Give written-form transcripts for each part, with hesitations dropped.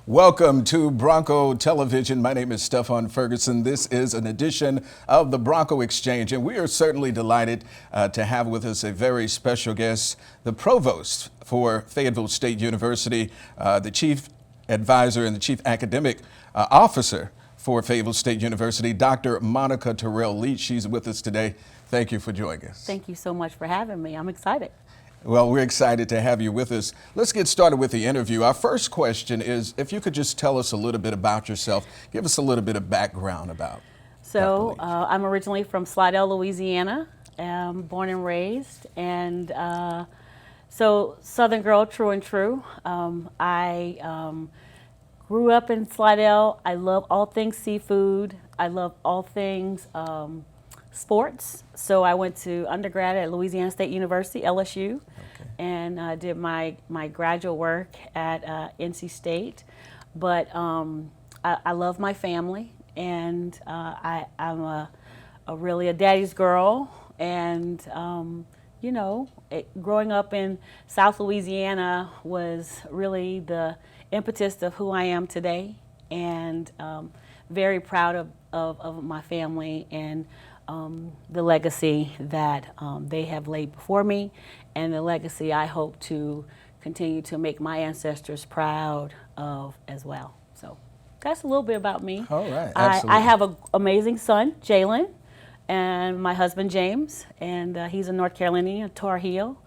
Welcome to Bronco Television. My name is Stefan Ferguson. This is an edition of the Bronco Exchange, and we are certainly delighted to have with us a very special guest, the Provost for Fayetteville State University, the Chief Advisor and the Chief Academic Officer for Fayetteville State University, Dr. Monica Terrell Leach. She's with us today. Thank you for joining us. Thank you so much for having me. I'm excited. Well, we're excited to have you with us. Let's get started with the interview. Our first question is if you could just tell us a little bit about yourself, give us a little bit of background about. So I'm originally from Slidell, Louisiana, born and raised, and so Southern girl, true and true. I grew up in Slidell. I love all things seafood. I love all things sports. So I went to undergrad at Louisiana State University, LSU, and did my graduate work at NC State. But I love my family, and I'm really a daddy's girl. And you know, growing up in South Louisiana was really the impetus of who I am today, and very proud of my family and the legacy that they have laid before me, and the legacy I hope to continue to make my ancestors proud of as well. So that's a little bit about me. All right, absolutely. I have an amazing son, Jalen, and my husband, James, and he's a North Carolinian, a Tar Heel.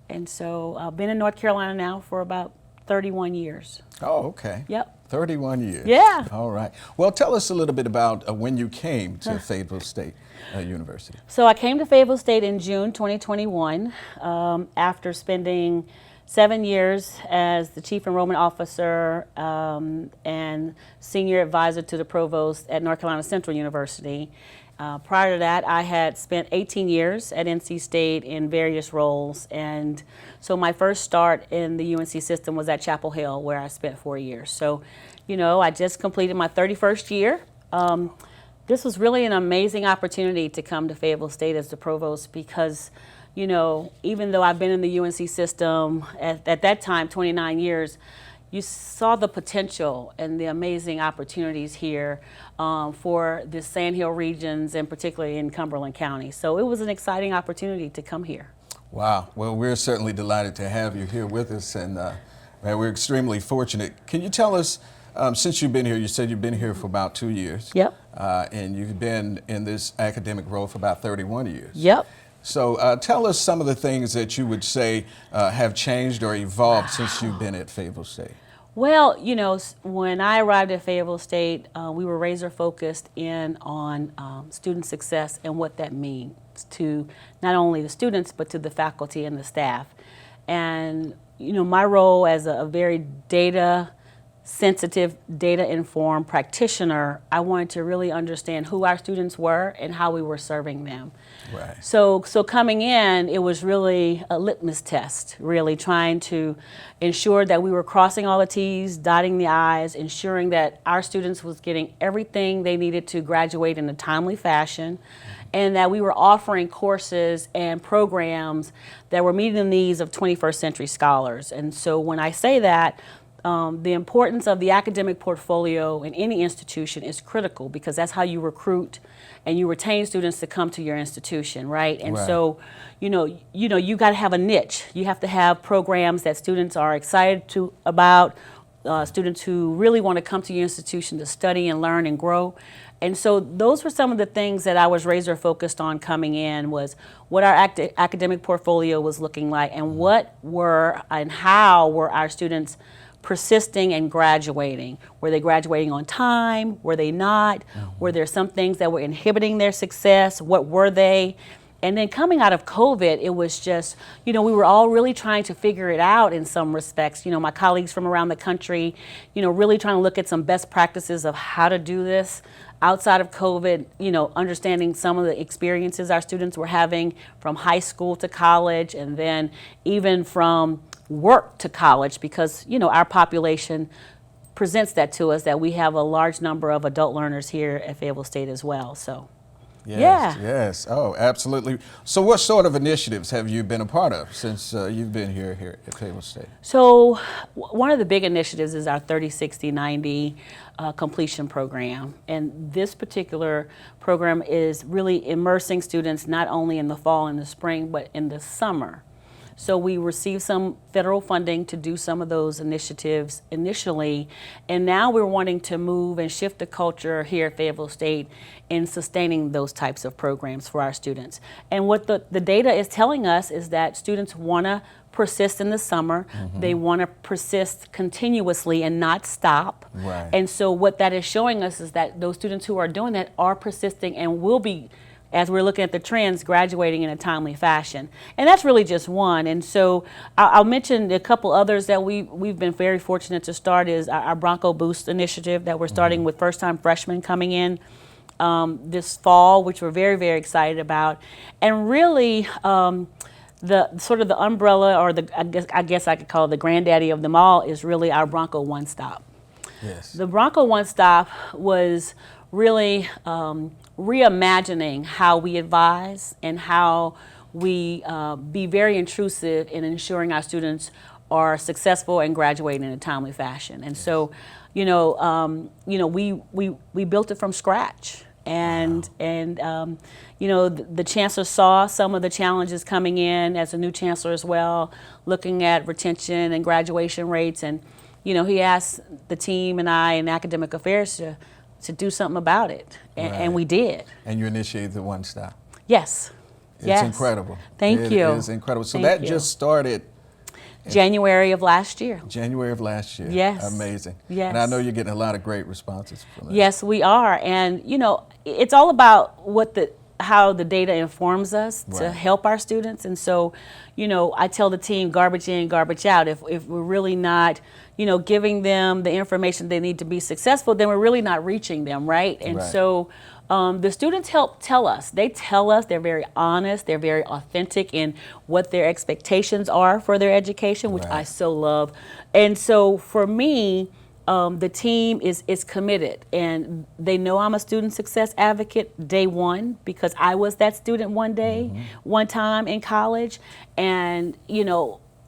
And so I've been in North Carolina now for about 31 years. Oh, okay. Yep. 31 years. Yeah. All right. Well, tell us a little bit about when you came to Fayetteville State University. So I came to Fayetteville State in June 2021 after spending 7 years as the Chief Enrollment Officer and Senior Advisor to the Provost at North Carolina Central University. Prior to that, I had spent 18 years at NC State in various roles, and so my first start in the UNC system was at Chapel Hill, where I spent 4 years. So, you know, I just completed my 31st year. This was really an amazing opportunity to come to Fayetteville State as the Provost because, you know, even though I've been in the UNC system at that time, 29 years, you saw the potential and the amazing opportunities here for the Sand Hill regions and particularly in Cumberland County. So it was an exciting opportunity to come here. Wow. Well, we're certainly delighted to have you here with us, and we're extremely fortunate. Can you tell us, since you've been here, you said you've been here for about 2 years. Yep. And you've been in this academic role for about 31 years. Yep. So tell us some of the things that you would say have changed or evolved since you've been at Fayetteville State. Well, you know, when I arrived at Fayetteville State, we were razor focused in on student success and what that means to not only the students, but to the faculty and the staff. And, you know, my role as a very data-sensitive, data-informed practitioner, I wanted to really understand who our students were and how we were serving them. Right. So coming in, it was really a litmus test, really trying to ensure that we were crossing all the T's, dotting the I's, ensuring that our students was getting everything they needed to graduate in a timely fashion, and that we were offering courses and programs that were meeting the needs of 21st century scholars. And so when I say that, the importance of the academic portfolio in any institution is critical because that's how you recruit and you retain students to come to your institution, right? And right. So, you got to have a niche. You have to have programs that students are excited about, students who really want to come to your institution to study and learn and grow. And so those were some of the things that I was razor focused on coming in, was what our academic portfolio was looking like and how were our students persisting and graduating. Were they graduating on time? Were they not? Were there some things that were inhibiting their success? What were they? And then coming out of COVID, it was just, we were all really trying to figure it out in some respects. My colleagues from around the country, really trying to look at some best practices of how to do this outside of COVID, understanding some of the experiences our students were having from high school to college and then even from work to college, because our population presents that to us that we have a large number of adult learners here at Fayetteville State as well. So. Yes, Yeah. yes. Oh, absolutely. So what sort of initiatives have you been a part of since you've been here at Fayetteville State? So one of the big initiatives is our 30, 60, 90 completion program. And this particular program is really immersing students not only in the fall and the spring, but in the summer. So we received some federal funding to do some of those initiatives initially, and now we're wanting to move and shift the culture here at Fayetteville State in sustaining those types of programs for our students. And what the data is telling us is that students want to persist in the summer. They want to persist continuously and not stop. Right. And so what that is showing us is that those students who are doing that are persisting and will be, as we're looking at the trends, graduating in a timely fashion. And that's really just one. And so I'll mention a couple others that we've been very fortunate to start is our Bronco Boost initiative that we're starting with first-time freshmen coming in this fall, which we're very, very excited about. And really, the sort of the umbrella, or I guess I could call it the granddaddy of them all, is really our Bronco One Stop. Yes. The Bronco One Stop was really reimagining how we advise and how we be very intrusive in ensuring our students are successful and graduating in a timely fashion. And so, we built it from scratch. And the chancellor saw some of the challenges coming in as a new chancellor as well, looking at retention and graduation rates. And, he asked the team and I in academic affairs to do something about it. And we did. And you initiated the One Stop. Yes. It's incredible. Thank you. It is incredible. So that just started January of last year. January of last year. Yes. Amazing. Yes. And I know you're getting a lot of great responses from that. Yes, we are. And, it's all about how the data informs us to help our students. And so, I tell the team, garbage in, garbage out. If we're really not, giving them the information they need to be successful, then we're really not reaching them, right? And so the students help tell us. They tell us, they're very honest, they're very authentic in what their expectations are for their education, which I so love. And so for me, the team is committed, and they know I'm a student success advocate day one because I was that student one time in college. And,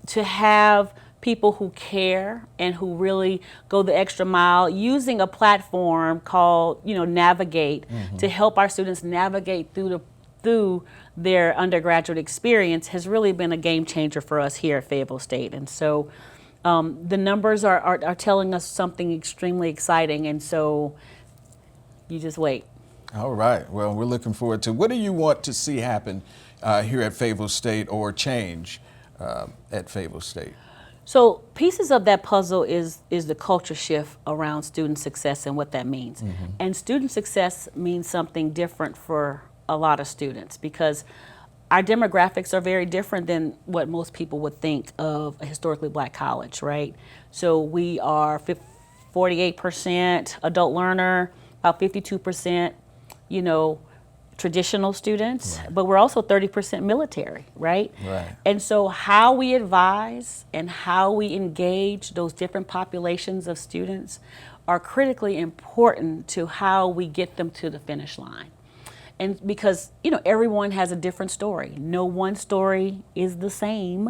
to have people who care and who really go the extra mile using a platform called, Navigate to help our students navigate through their undergraduate experience has really been a game changer for us here at Fayetteville State. And so the numbers are telling us something extremely exciting, and so you just wait. All right. Well, we're looking forward to. What do you want to see happen here at Fayetteville State, or change at Fayetteville State? So pieces of that puzzle is the culture shift around student success and what that means. And student success means something different for a lot of students because our demographics are very different than what most people would think of a historically black college, right? So we are 48% adult learner, about 52%, traditional students, but we're also 30% military, right? And so how we advise and how we engage those different populations of students are critically important to how we get them to the finish line. And because, everyone has a different story. No one story is the same.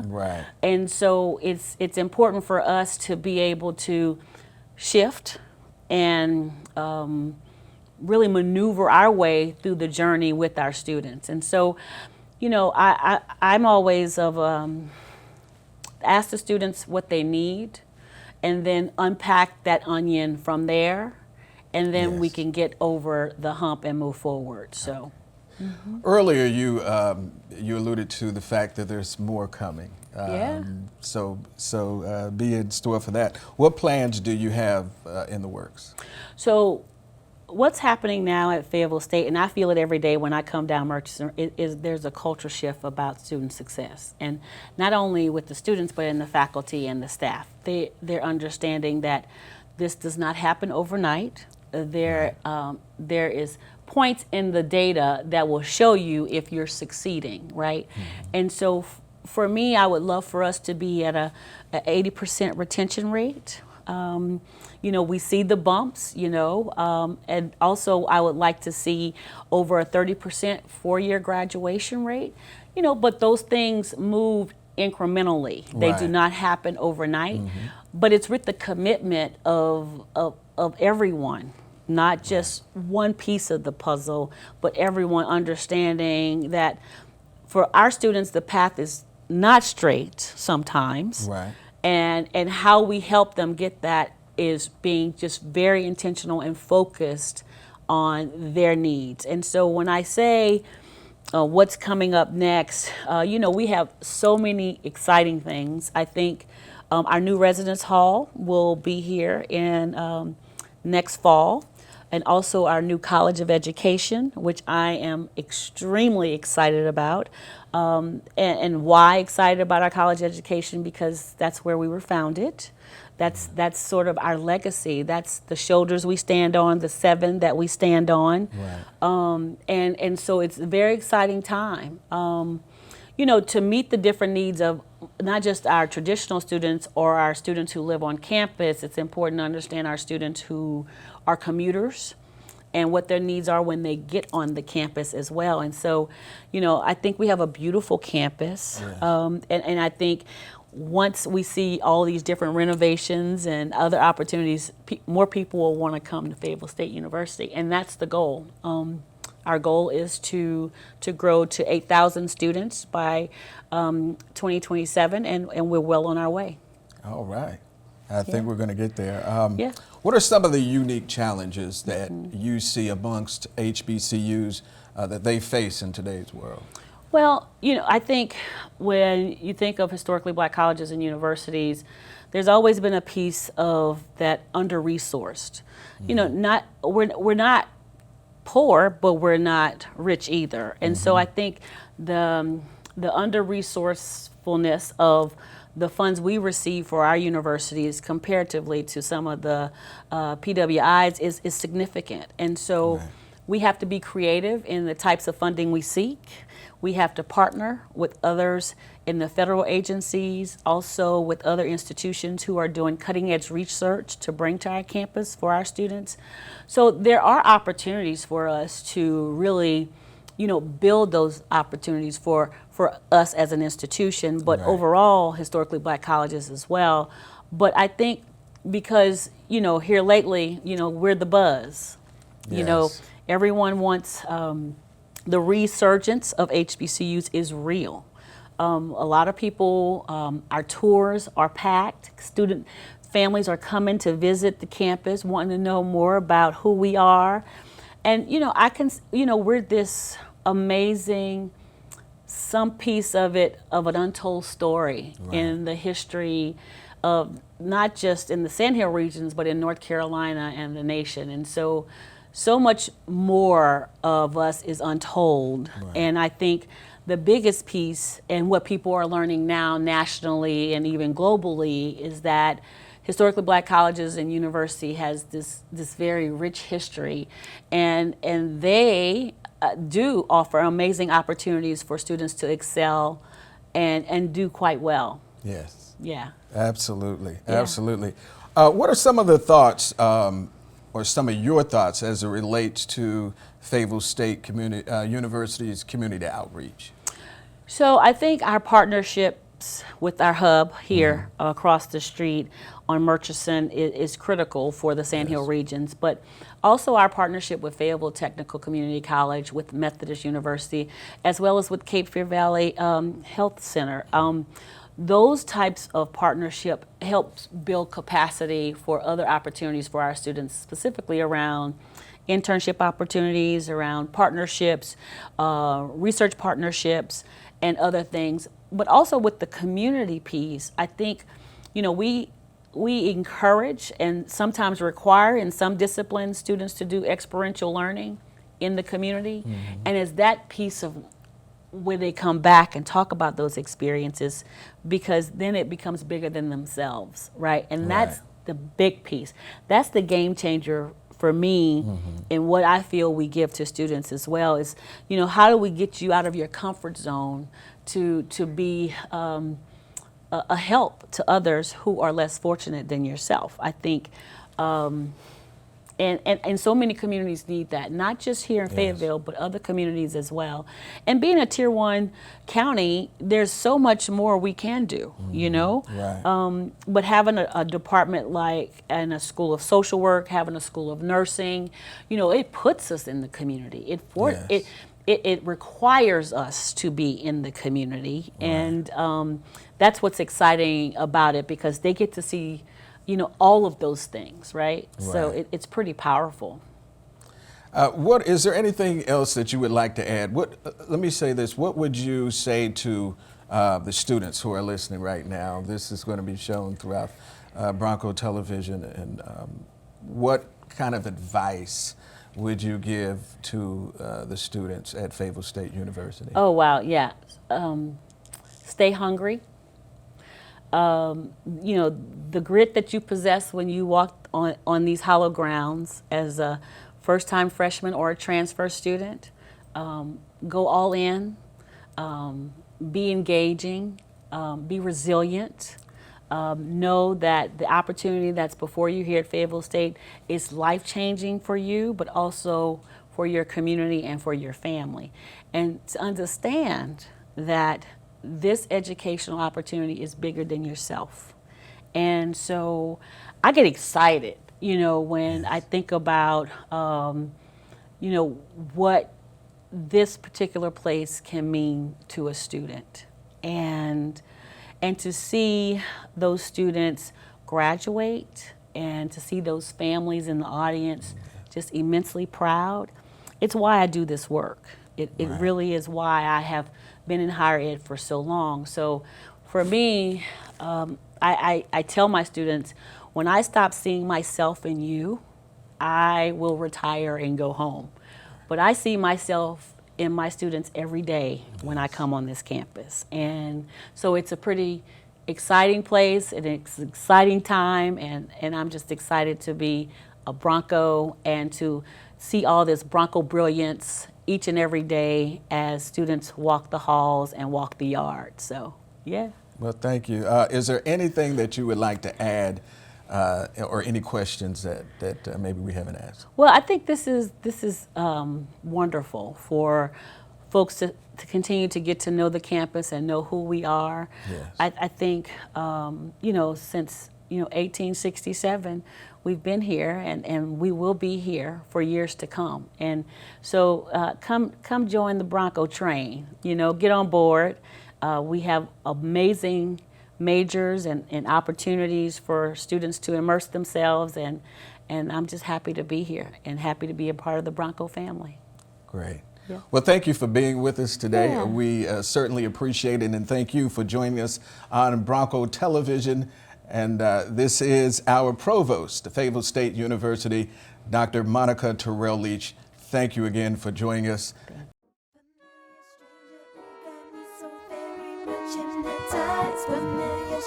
And so it's important for us to be able to shift and really maneuver our way through the journey with our students. And so, I'm always ask the students what they need and then unpack that onion from there. And then we can get over the hump and move forward. So, earlier you alluded to the fact that there's more coming. So be in store for that. What plans do you have in the works? So, what's happening now at Fayetteville State, and I feel it every day when I come down Murchison, is there's a culture shift about student success, and not only with the students but in the faculty and the staff. They're understanding that this does not happen overnight. There is points in the data that will show you if you're succeeding, right? And so for me, I would love for us to be at a 80% retention rate You know, we see the bumps, you know, and also I would like to see over a 30% four-year graduation rate, you know, but those things move incrementally. They do not happen overnight, but it's with the commitment of everyone, not just one piece of the puzzle, but everyone understanding that for our students, the path is not straight sometimes. And how we help them get that is being just very intentional and focused on their needs. And so when I say what's coming up next, you know, we have so many exciting things. I think our new residence hall will be here in next fall, and also our new College of Education, which I am extremely excited about. And why excited about our college education? Because that's where we were founded. That's sort of our legacy. That's the shoulders we stand on, the 7 that we stand on. And so it's a very exciting time. You know, to meet the different needs of not just our traditional students or our students who live on campus, it's important to understand our students who are commuters and what their needs are when they get on the campus as well. And so, you know, I think we have a beautiful campus. And I think once we see all these different renovations and other opportunities, more people will want to come to Fayetteville State University, and that's the goal. Our goal is to grow to 8,000 students by 2027, and we're well on our way. All right. I think we're going to get there. What are some of the unique challenges that you see amongst HBCUs that they face in today's world? Well, you know, I think when you think of historically black colleges and universities, there's always been a piece of that under-resourced. You know, we're not poor, but we're not rich either. And so I think the under-resourcefulness of the funds we receive for our universities comparatively to some of the PWIs is significant. And so we have to be creative in the types of funding we seek. We have to partner with others in the federal agencies, also with other institutions who are doing cutting-edge research to bring to our campus for our students. So there are opportunities for us to really, you know, build those opportunities for us as an institution, but overall historically black colleges as well. But I think because, you know, here lately, you know, we're the buzz. You know, everyone wants the resurgence of HBCUs is real. A lot of people, our tours are packed. Student families are coming to visit the campus, wanting to know more about who we are. And, you know, we're this amazing, some piece of it of an untold story in the history of not just in the Sandhill regions, but in North Carolina and the nation. And so much more of us is untold. And I think the biggest piece and what people are learning now nationally and even globally is that historically black colleges and university has this very rich history, and they do offer amazing opportunities for students to excel and do quite well. Yes. Yeah. Absolutely. Absolutely. What are some of the thoughts or some of your thoughts as it relates to Fayetteville State University's community outreach? So I think our partnerships with our hub here across the street on Murchison is critical for the Sandhill regions, but also our partnership with Fayetteville Technical Community College, with Methodist University, as well as with Cape Fear Valley Health Center. Those types of partnership helps build capacity for other opportunities for our students, specifically around internship opportunities, around partnerships, research partnerships, and other things. But also with the community piece, I think, you know, we encourage and sometimes require in some disciplines students to do experiential learning in the community. And it's that piece of where they come back and talk about those experiences, because then it becomes bigger than themselves, right? And that's the big piece. That's the game changer for me, and what I feel we give to students as well is, you know, how do we get you out of your comfort zone to be a help to others who are less fortunate than yourself. I think, and so many communities need that, not just here in Fayetteville, but other communities as well. And being a Tier 1 county, there's so much more we can do, you know? Right. But having a department like, and a school of social work, having a school of nursing, you know, it puts us in the community. It requires us to be in the community. Right. And that's what's exciting about it, because they get to see, you know, all of those things, right? So it's pretty powerful. What is there anything else that you would like to add? Let me say this. What would you say to the students who are listening right now? This is going to be shown throughout Bronco television. And what kind of advice would you give to the students at Fayetteville State University? Oh, wow, yeah. Stay hungry. You know, the grit that you possess when you walk on these hallowed grounds as a first-time freshman or a transfer student, go all in, be engaging, be resilient, know that the opportunity that's before you here at Fayetteville State is life-changing for you, but also for your community and for your family. And to understand that this educational opportunity is bigger than yourself. And so I get excited, you know, when I think about, you know, what this particular place can mean to a student. And to see those students graduate and to see those families in the audience just immensely proud. It's why I do this work. It really is why I have been in higher ed for so long. So for me, I tell my students, when I stop seeing myself in you, I will retire and go home. But I see myself in my students every day when I come on this campus. And so it's a pretty exciting place, and it's an exciting time, and I'm just excited to be a Bronco and to see all this Bronco brilliance each and every day as students walk the halls and walk the yard. So, yeah. Well, thank you. Is there anything that you would like to add, or any questions that maybe we haven't asked? Well, I think this is wonderful for folks to continue to get to know the campus and know who we are. Yes. I think, you know, since 1867, we've been here, and we will be here for years to come. And so come join the Bronco train, you know, get on board. We have amazing majors and opportunities for students to immerse themselves, and I'm just happy to be here and happy to be a part of the Bronco family. Great. Yeah. Well, thank you for being with us today. Yeah. We certainly appreciate it, and thank you for joining us on Bronco Television. And this is our Provost, Fayetteville State University, Dr. Monica Terrell Leach. Thank you again for joining us. Familiar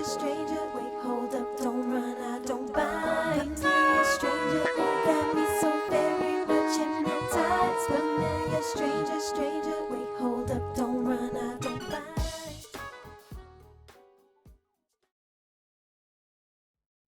stranger, wait, hold up, don't run out.